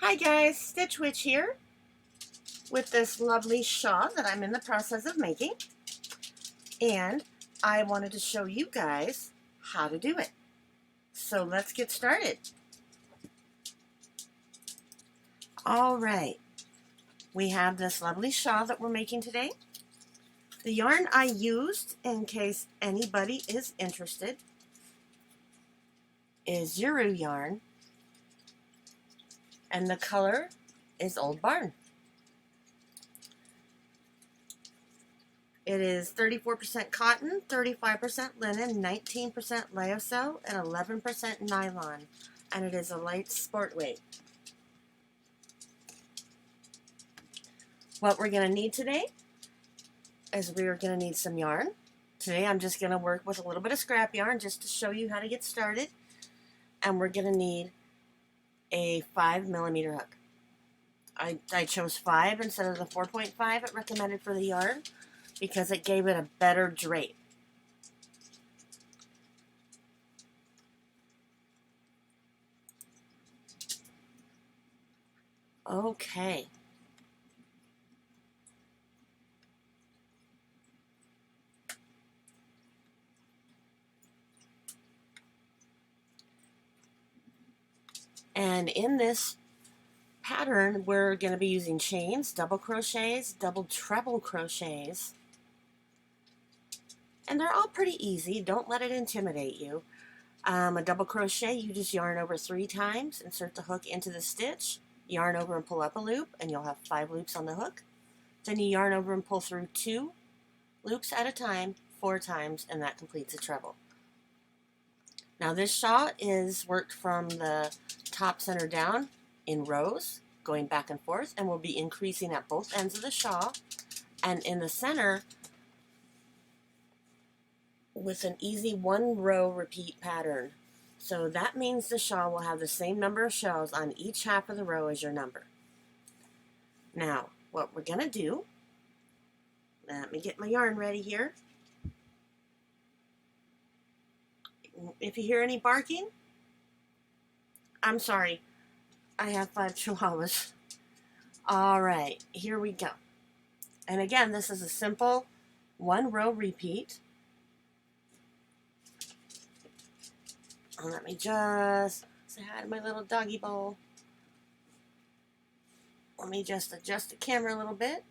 Hi guys, Stitch Witch here with this lovely shawl that I'm in the process of making, and I wanted to show you guys how to do it. So let's get started. Alright, we have this lovely shawl that we're making today. The yarn I used, in case anybody is interested, is Zuru yarn, and the color is Old Barn. It is 34% cotton, 35% linen, 19% lyocell, and 11% nylon, and it is a light sport weight. What we're going to need today is we're going to need some yarn. Today I'm just going to work with a little bit of scrap yarn just to show you how to get started, and we're going to need a 5mm hook. I chose 5 instead of the 4.5 it recommended for the yarn because it gave it a better drape. Okay. And in this pattern, we're going to be using chains, double crochets, double treble crochets, and they're all pretty easy. Don't let it intimidate you. A double crochet, you just yarn over 3 times, insert the hook into the stitch, yarn over and pull up a loop, and you'll have 5 loops on the hook. Then you yarn over and pull through 2 loops at a time, 4 times, and that completes a treble. Now this shawl is worked from the top center down in rows, going back and forth, and we'll be increasing at both ends of the shawl, and in the center with an easy 1-row repeat pattern. So that means the shawl will have the same number of shells on each half of the row as your number. Now, what we're going to do, let me get my yarn ready here. If you hear any barking, I'm sorry. I have 5 chihuahuas. Alright, here we go. And again, this is a simple 1-row repeat. Let me just say hi to my little doggy bowl. Let me just adjust the camera a little bit.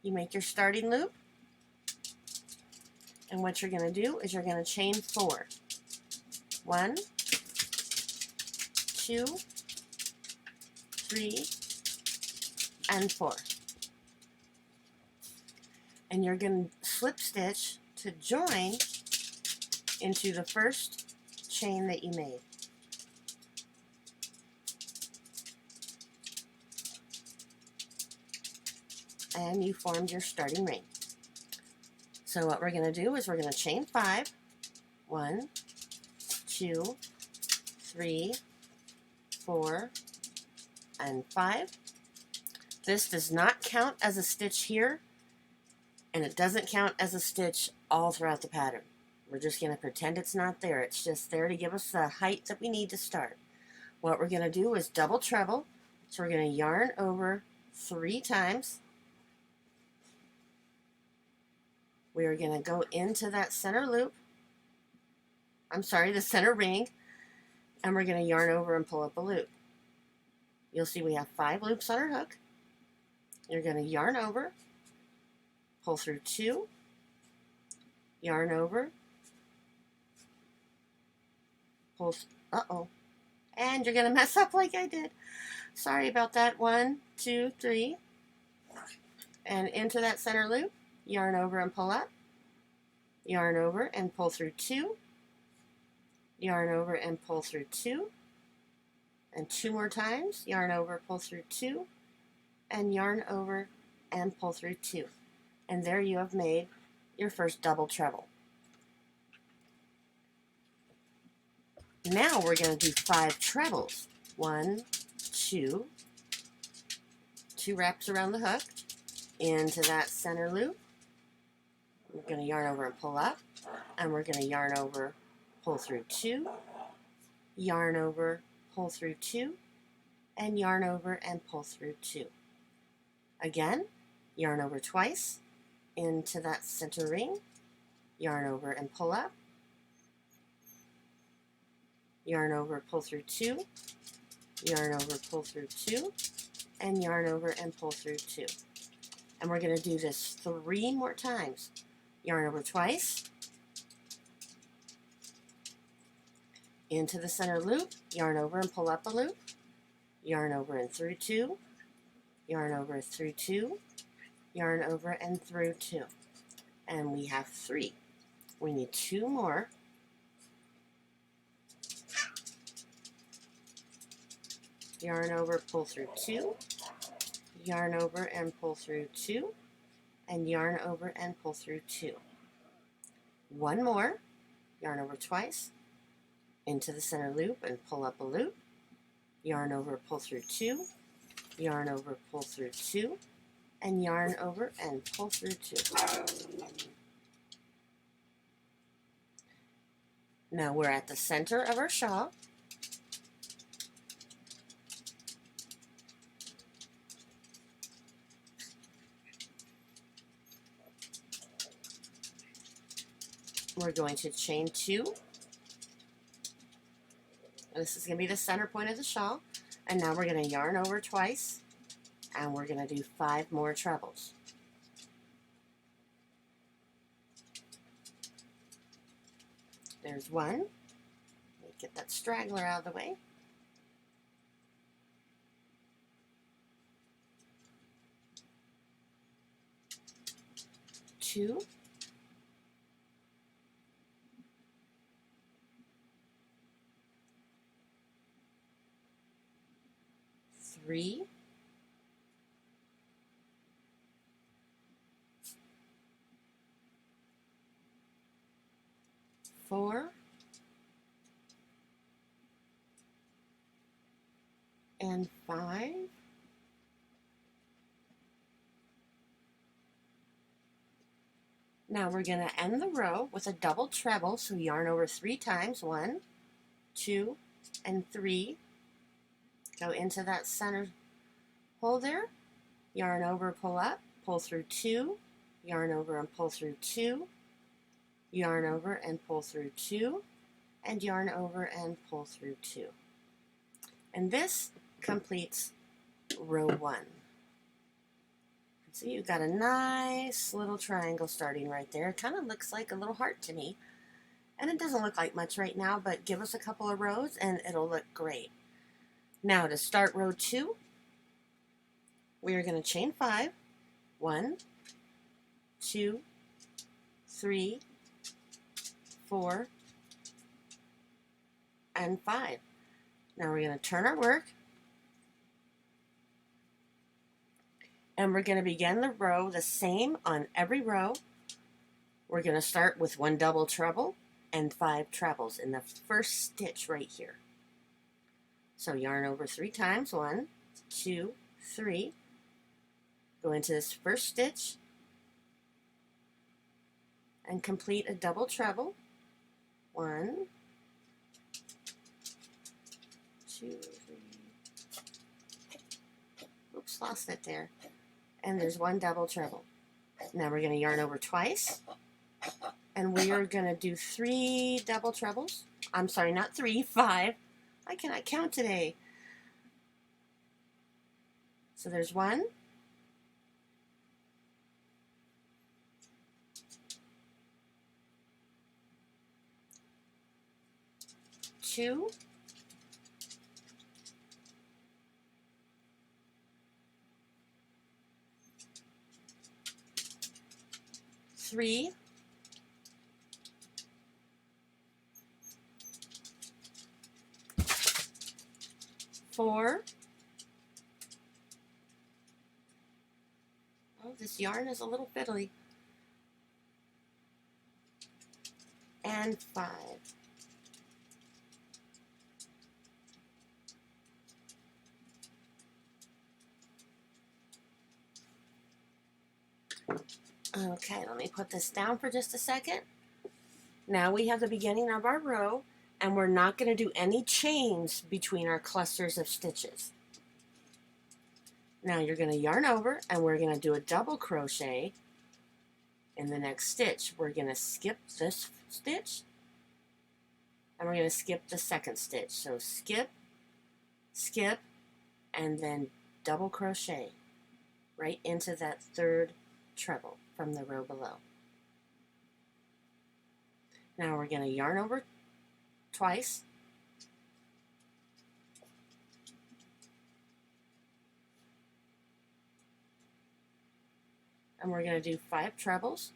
You make your starting loop. And what you're going to do is you're going to chain 4. 1, 2, 3, and 4. And you're going to slip stitch to join into the first chain that you made. And you formed your starting ring. So what we're going to do is we're going to chain 5. 1, 2, 3, 4, and 5. This does not count as a stitch here, and it doesn't count as a stitch all throughout the pattern. We're just going to pretend it's not there. It's just there to give us the height that we need to start. What we're going to do is double treble. So we're going to yarn over 3 times. We are going to go into that center loop. The center ring. And we're going to yarn over and pull up a loop. You'll see we have 5 loops on our hook. You're going to yarn over, pull through 2, yarn over, and you're going to mess up like I did. Sorry about that. 1, 2, 3, and into that center loop, yarn over and pull up, yarn over and pull through 2, yarn over and pull through 2, and 2 more times, yarn over, pull through 2, and yarn over and pull through 2. And there you have made your first double treble. Now we're going to do 5 trebles. 1, 2, 2 wraps around the hook, into that center loop. We're going to yarn over and pull up, and we're going to yarn over, pull through 2, yarn over, pull through 2, and yarn over and pull through 2. Again, yarn over twice into that center ring, yarn over and pull up, yarn over, pull through 2, yarn over, pull through 2, and yarn over and pull through 2. And we're going to do this 3 more times. Yarn over twice, into the center loop, yarn over and pull up a loop, yarn over and through 2, yarn over through 2, yarn over and through 2. And we have 3. We need 2 more. Yarn over, pull through 2, yarn over and pull through 2, and yarn over and pull through 2. 1 more, yarn over twice, into the center loop and pull up a loop, yarn over, pull through 2, yarn over, pull through 2, and yarn over and pull through 2. Now we're at the center of our shawl. We're going to chain 2. This is going to be the center point of the shawl. And now we're going to yarn over twice, and we're going to do 5 more trebles. There's 1. Let me get that straggler out of the way. 2. 3. 4. And 5. Now we're going to end the row with a double treble, so yarn over 3 times. 1, 2, and 3. Go into that center hole there, yarn over, pull up, pull through 2, yarn over and pull through 2, yarn over and pull through 2, and yarn over and pull through 2. And this completes row 1. See, you've got a nice little triangle starting right there. It kind of looks like a little heart to me. And it doesn't look like much right now, but give us a couple of rows and it'll look great. Now to start row 2, we are going to chain 5. 1, 2, 3, 4, and 5. Now we're going to turn our work, and we're going to begin the row the same on every row. We're going to start with 1 double treble and 5 trebles in the first stitch right here. So yarn over 3 times. 1, 2, 3. Go into this first stitch and complete a double treble. 1, 2, 3. Oops, lost it there. And there's 1 double treble. Now we're going to yarn over twice, and we are going to do 3 double trebles. I'm sorry, not 3, 5. I cannot count today. So there's 1, 2, 3, 4. Oh, this yarn is a little fiddly. And 5. Okay, let me put this down for just a second. Now we have the beginning of our row, and we're not going to do any chains between our clusters of stitches. Now you're going to yarn over, and we're going to do a double crochet in the next stitch. We're going to skip this stitch, and we're going to skip the second stitch. So skip, skip, and then double crochet right into that third treble from the row below. Now we're going to yarn over twice, and we're going to do 5 trebles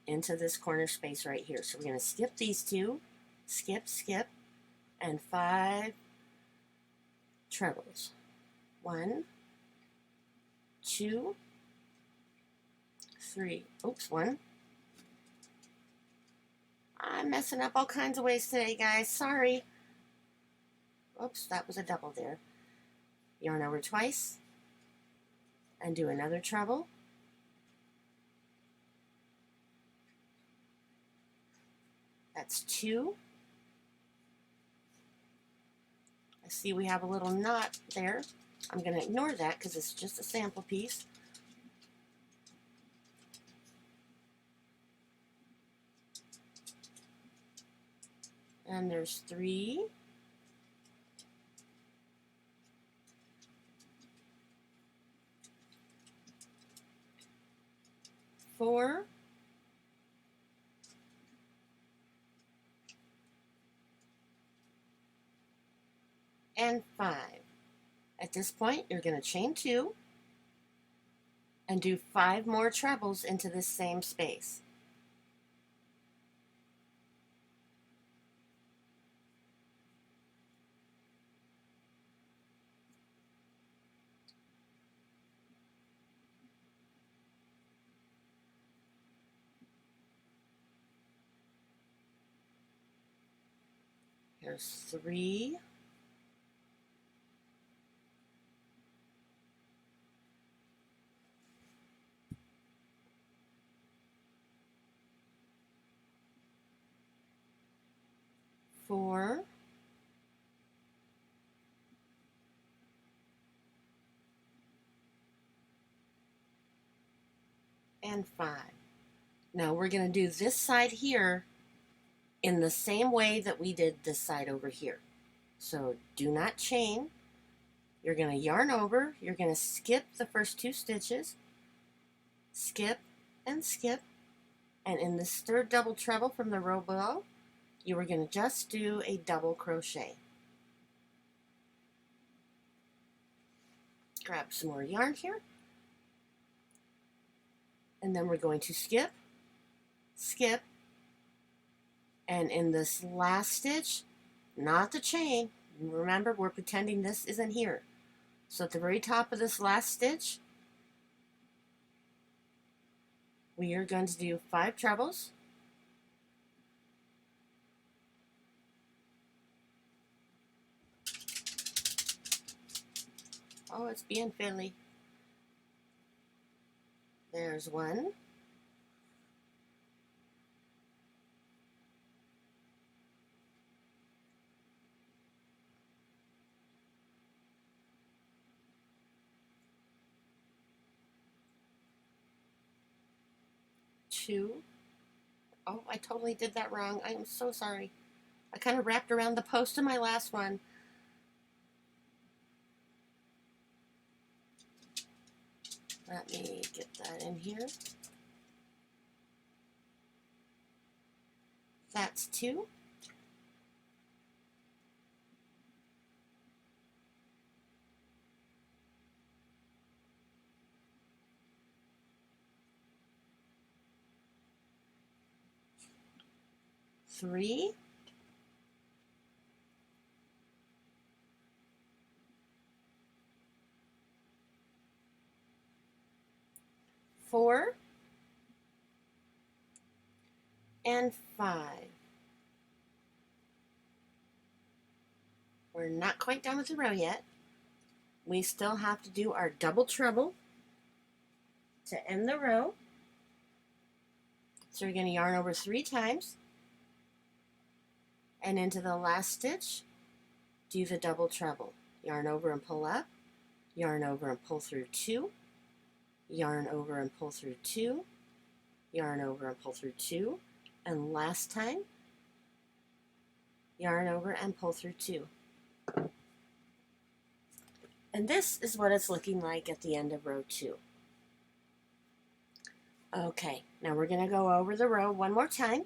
into this corner space right here. So we're going to skip these 2, skip, skip, and 5 trebles. 1, 2, 3. Oops, 1. I'm messing up all kinds of ways today, guys. Sorry. Oops, that was a double there. Yarn over twice and do another treble. That's 2. I see we have a little knot there. I'm going to ignore that because it's just a sample piece. And there's 3. 4. And 5. At this point, you're going to chain 2 and do 5 more trebles into this same space. Here's 3. 4. And 5. Now we're going to do this side here in the same way that we did this side over here. So do not chain. You're going to yarn over. You're going to skip the first 2 stitches. Skip and skip. And in this third double treble from the row below, you are going to just do a double crochet. Grab some more yarn here. And then we're going to skip, skip, and in this last stitch, not the chain, remember we're pretending this isn't here. So at the very top of this last stitch, we are going to do 5 trebles. Oh, it's being fiddly. There's 1. 2. Oh, I totally did that wrong. I am so sorry. I kind of wrapped around the post of my last one. Let me get that in here. That's 2. Three. 4. And 5. We're not quite done with the row yet. We still have to do our double treble to end the row. So we're going to yarn over 3 times and into the last stitch, do the double treble. Yarn over and pull up, yarn over and pull through 2, yarn over and pull through 2, yarn over and pull through 2, and last time, yarn over and pull through 2. And this is what it's looking like at the end of row 2. Okay, now we're going to go over the row one more time,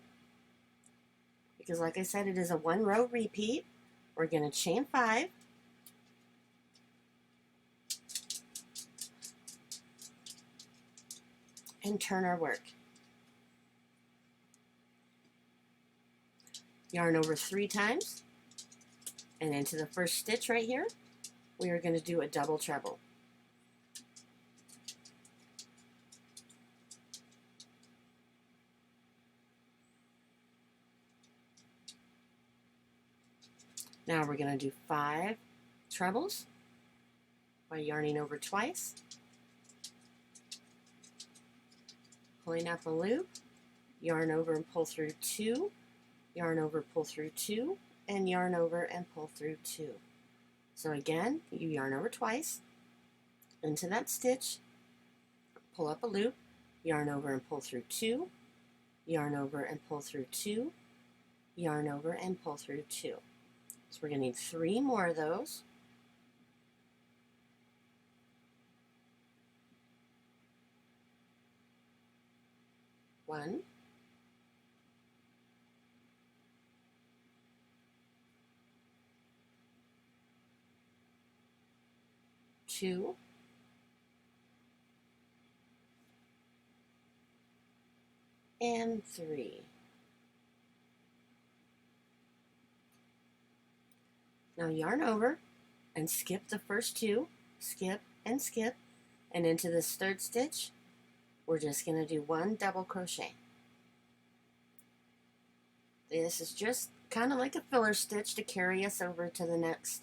because like I said, it is a 1 row repeat. We're going to chain 5, and turn our work. Yarn over 3 times, and into the first stitch right here, we are going to do a double treble. Now we're going to do 5 trebles by yarning over twice, pulling up a loop, yarn over and pull through 2, yarn over, pull through 2, and yarn over and pull through 2. So again, you yarn over twice, into that stitch, pull up a loop, yarn over and pull through 2, yarn over and pull through 2, yarn over and pull through 2. So we're going to need 3 more of those. One, two, and 3. Now yarn over and skip the first 2, skip and skip, and into this third stitch, we're just going to do 1 double crochet. This is just kind of like a filler stitch to carry us over to the next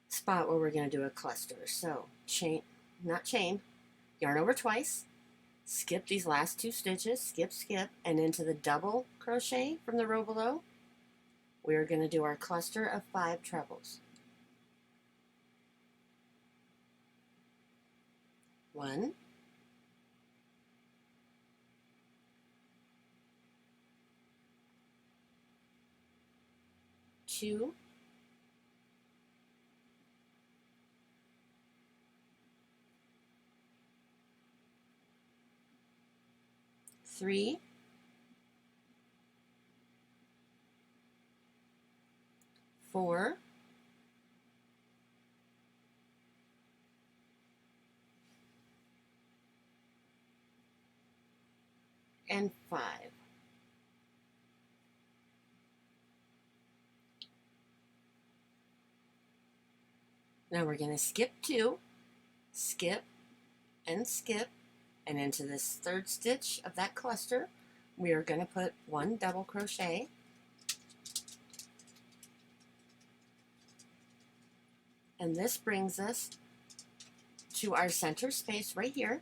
spot where we're going to do a cluster. So chain, not chain, yarn over twice, skip these last 2 stitches, skip, skip, and into the double crochet from the row below, we're going to do our cluster of 5 trebles. 1, 2, 3, 4, and 5. Now we're going to skip 2, skip and skip, and into this third stitch of that cluster, we are going to put 1 double crochet, and this brings us to our center space right here,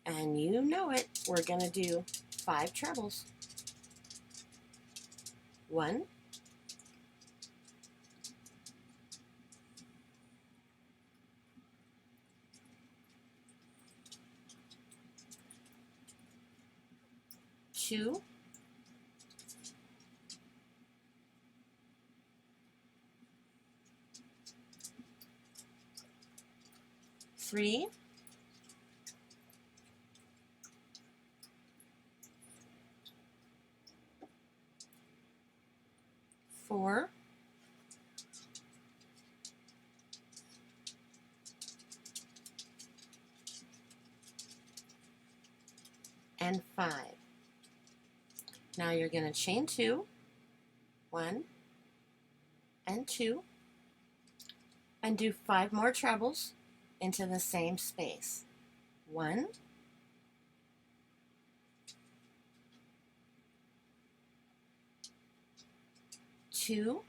and you know it, we're going to do 5 trebles. 1, 2, 3, 4, and 5. Now you're going to chain 2, 1 and 2, and do 5 more trebles into the same space. 1, 2,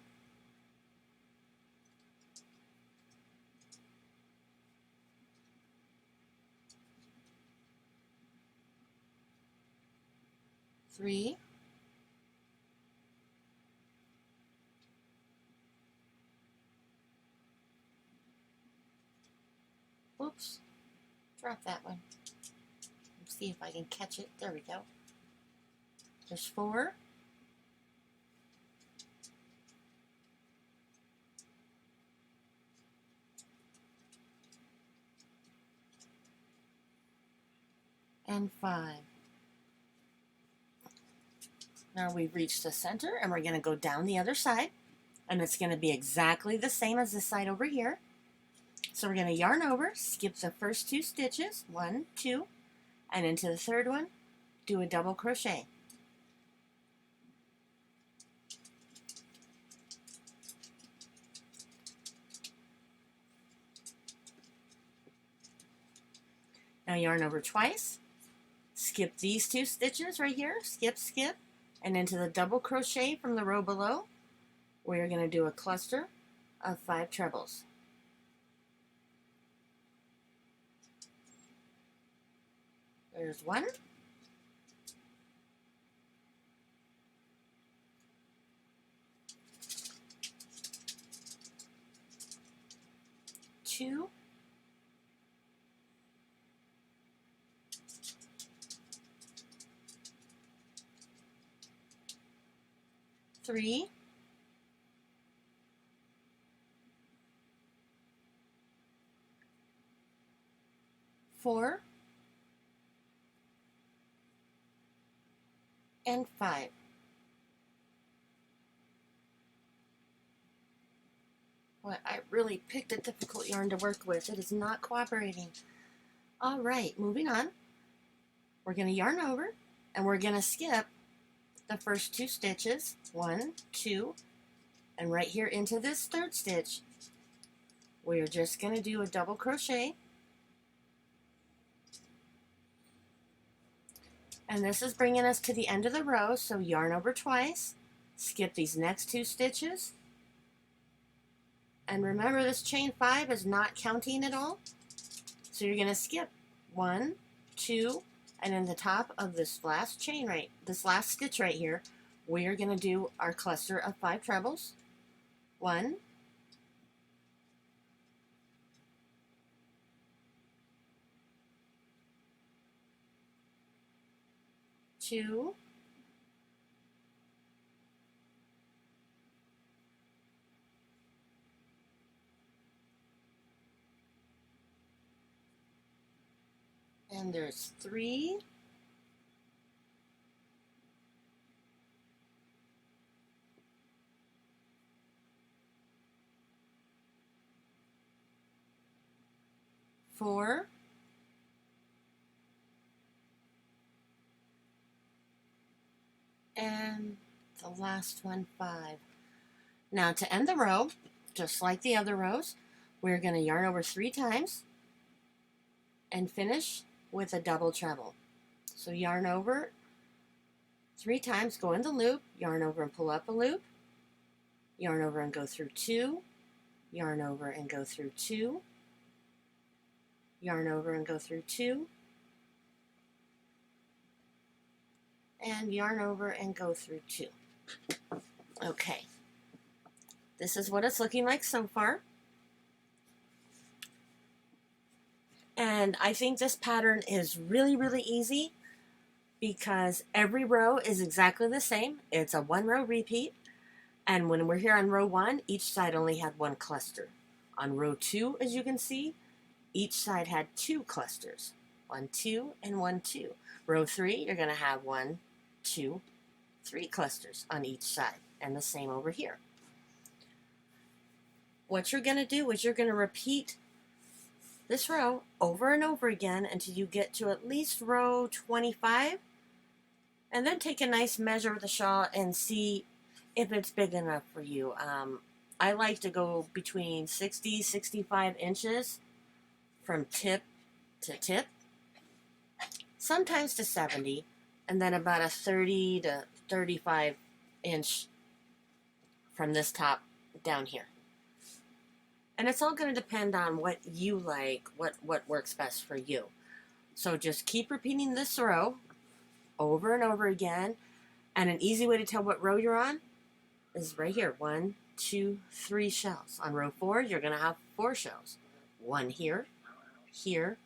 3, Oops, drop that one. Let's see if I can catch it. There we go. There's 4. And 5. Now we've reached the center, and we're going to go down the other side, and it's going to be exactly the same as this side over here. So we're going to yarn over, skip the first 2 stitches, 1, 2, and into the third one, do a double crochet. Now yarn over twice, skip these 2 stitches right here, skip, skip, and into the double crochet from the row below, we're going to do a cluster of 5 trebles. There's 1. 2. 3. 4. And 5. Well, I really picked a difficult yarn to work with. It is not cooperating. All right, moving on. We're going to yarn over, and we're going to skip the first 2 stitches, 1, 2, and right here into this 3rd stitch, we're just going to do a double crochet. And this is bringing us to the end of the row, so yarn over twice, skip these next 2 stitches, and remember this chain 5 is not counting at all, so you're going to skip 1, 2, and in the top of this last stitch right here, we are going to do our cluster of 5 trebles. 1, 2, 3, 4, and the last one, 5. Now to end the row, just like the other rows, we're going to yarn over 3 times and finish with a double treble. So yarn over 3 times, go in the loop, yarn over and pull up a loop, yarn over and go through 2, yarn over and go through 2, yarn over and go through 2, and yarn over and go through 2. Okay, this is what it's looking like so far. And I think this pattern is really, really easy because every row is exactly the same. It's a 1-row repeat. And when we're here on row 1, each side only had 1 cluster. On row 2, as you can see, each side had 2 clusters. 1, 2, and 1, 2. Row 3, you're going to have 1, 2, 3 clusters on each side. And the same over here. What you're going to do is you're going to repeat this row over and over again until you get to at least row 25, and then take a nice measure of the shawl and see if it's big enough for you. I like to go between 60, 65 inches from tip to tip, sometimes to 70, and then about a 30 to 35 inch from this top down here. And it's all going to depend on what you like, what works best for you. So just keep repeating this row over and over again. And an easy way to tell what row you're on is right here. 1, 2, 3 shells. On row 4, you're going to have 4 shells. 1 here, here,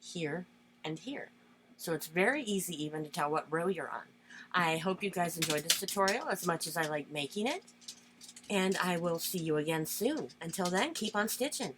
here, and here. So it's very easy even to tell what row you're on. I hope you guys enjoyed this tutorial as much as I like making it, and I will see you again soon. Until then, keep on stitching.